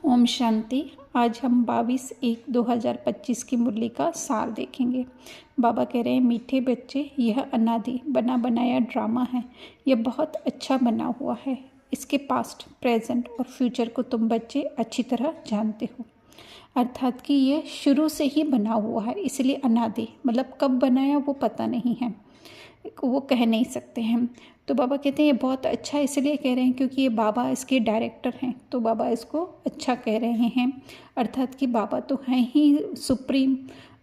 ओम शांति। आज हम 22/1/2025 की मुरली का सार देखेंगे। बाबा कह रहे हैं, मीठे बच्चे, यह अनादि बना बनाया ड्रामा है। यह बहुत अच्छा बना हुआ है। इसके पास्ट, प्रेजेंट और फ्यूचर को तुम बच्चे अच्छी तरह जानते हो। अर्थात कि यह शुरू से ही बना हुआ है, इसलिए अनादि, मतलब कब बनाया वो पता नहीं है, वो कह नहीं सकते हैं। तो बाबा कहते हैं ये बहुत अच्छा है, इसलिए कह रहे हैं क्योंकि ये बाबा इसके डायरेक्टर हैं, तो बाबा इसको अच्छा कह रहे हैं। अर्थात कि बाबा तो हैं ही सुप्रीम,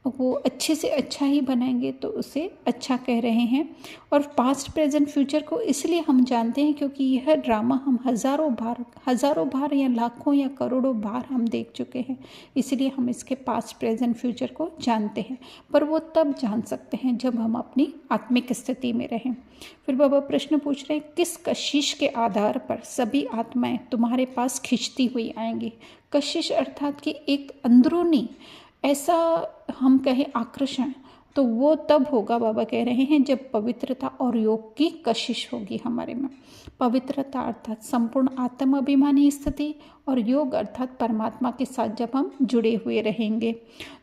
वो अच्छे से अच्छा ही बनाएंगे, तो उसे अच्छा कह रहे हैं। और पास्ट, प्रेजेंट, फ्यूचर को इसलिए हम जानते हैं क्योंकि यह ड्रामा हम हज़ारों बार या लाखों या करोड़ों बार हम देख चुके हैं, इसलिए हम इसके पास्ट, प्रेजेंट, फ्यूचर को जानते हैं। पर वो तब जान सकते हैं जब हम अपनी आत्मिक स्थिति में रहें। फिर बाबा प्रश्न पूछ रहे हैं, किस कशिश के आधार पर सभी आत्माएं तुम्हारे पास खिंचती हुई आएंगी। कशिश अर्थात कि एक अंदरूनी ऐसा हम कहें आकर्षण, तो वो तब होगा, बाबा कह रहे हैं, जब पवित्रता और योग की कशिश होगी हमारे में। पवित्रता अर्थात संपूर्ण आत्म अभिमानी स्थिति, और योग अर्थात परमात्मा के साथ जब हम जुड़े हुए रहेंगे,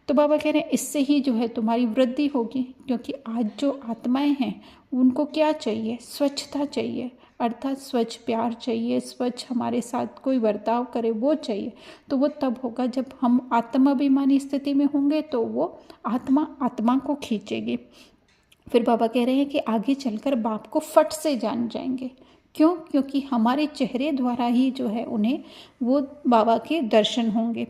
तो बाबा कह रहे हैं इससे ही जो है तुम्हारी वृद्धि होगी। क्योंकि आज जो आत्माएं हैं उनको क्या चाहिए? स्वच्छता चाहिए, अर्थात स्वच्छ प्यार चाहिए, स्वच्छ हमारे साथ कोई बर्ताव करे वो चाहिए। तो वो तब होगा जब हम आत्माभिमानी स्थिति में होंगे, तो वो आत्मा को खींचेगी। फिर बाबा कह रहे हैं कि आगे चलकर बाप को फट से जान जाएंगे। क्यों? क्योंकि हमारे चेहरे द्वारा ही जो है उन्हें वो बाबा के दर्शन होंगे।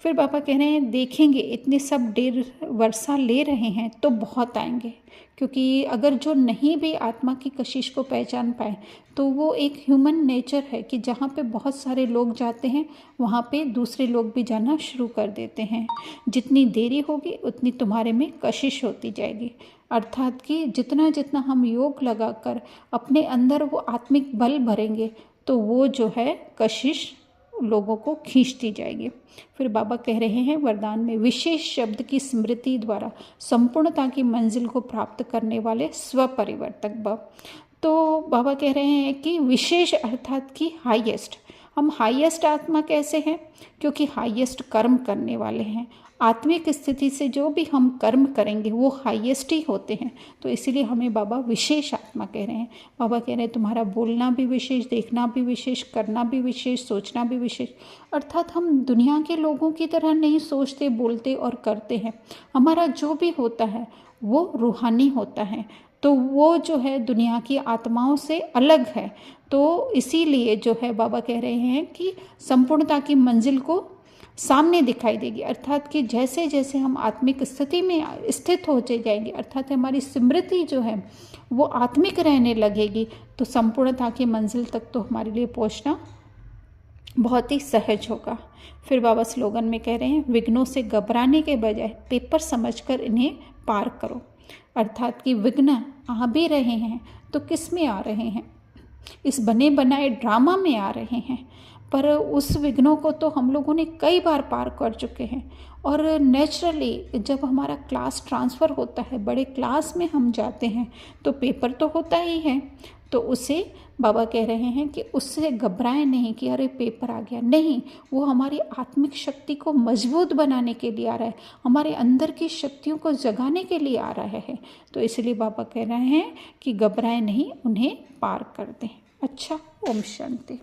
फिर बाबा कह रहे हैं, देखेंगे इतने सब डेढ़ वर्षा ले रहे हैं तो बहुत आएंगे। क्योंकि अगर जो नहीं भी आत्मा की कशिश को पहचान पाए, तो वो एक ह्यूमन नेचर है कि जहाँ पे बहुत सारे लोग जाते हैं वहाँ पे दूसरे लोग भी जाना शुरू कर देते हैं। जितनी देरी होगी उतनी तुम्हारे में कशिश होती जाएगी। अर्थात कि जितना जितना हम योग लगाकर अपने अंदर वो आत्मिक बल भरेंगे, तो वो जो है कशिश लोगों को खींचती जाएगी। फिर बाबा कह रहे हैं वरदान में, विशेष शब्द की स्मृति द्वारा संपूर्णता की मंजिल को प्राप्त करने वाले स्वपरिवर्तक भव। तो बाबा कह रहे हैं कि विशेष अर्थात कि हाईएस्ट, हम हाईएस्ट आत्मा कैसे हैं? क्योंकि हाईएस्ट कर्म करने वाले हैं। आत्मिक स्थिति से जो भी हम कर्म करेंगे वो हाईएस्ट ही होते हैं, तो इसीलिए हमें बाबा विशेष आत्मा कह रहे हैं। बाबा कह रहे हैं तुम्हारा बोलना भी विशेष, देखना भी विशेष, करना भी विशेष, सोचना भी विशेष। अर्थात हम दुनिया के लोगों की तरह नहीं सोचते, बोलते और करते हैं। हमारा जो भी होता है वो रूहानी होता है, तो वो जो है दुनिया की आत्माओं से अलग है। तो इसीलिए जो है बाबा कह रहे हैं कि संपूर्णता की मंजिल को सामने दिखाई देगी। अर्थात कि जैसे जैसे हम आत्मिक स्थिति में स्थित होते जाएंगे, अर्थात हमारी स्मृति जो है वो आत्मिक रहने लगेगी, तो संपूर्णता की मंजिल तक तो हमारे लिए पहुंचना बहुत ही सहज होगा। फिर बाबा स्लोगन में कह रहे हैं, विघ्नों से घबराने के बजाय पेपर समझकर इन्हें पार करो। अर्थात कि विघ्न आ भी रहे हैं तो किस में आ रहे हैं? इस बने बनाए ड्रामा में आ रहे हैं, पर उस विघ्नों को तो हम लोगों ने कई बार पार कर चुके हैं। और नेचुरली जब हमारा क्लास ट्रांसफ़र होता है, बड़े क्लास में हम जाते हैं, तो पेपर तो होता ही है। तो उसे बाबा कह रहे हैं कि उससे घबराएं नहीं कि अरे पेपर आ गया, नहीं, वो हमारी आत्मिक शक्ति को मजबूत बनाने के लिए आ रहा है, हमारे अंदर की शक्तियों को जगाने के लिए आ रहा है। तो इसलिए बाबा कह रहे हैं कि घबराएं नहीं, उन्हें पार कर दें। अच्छा, ओम शांति।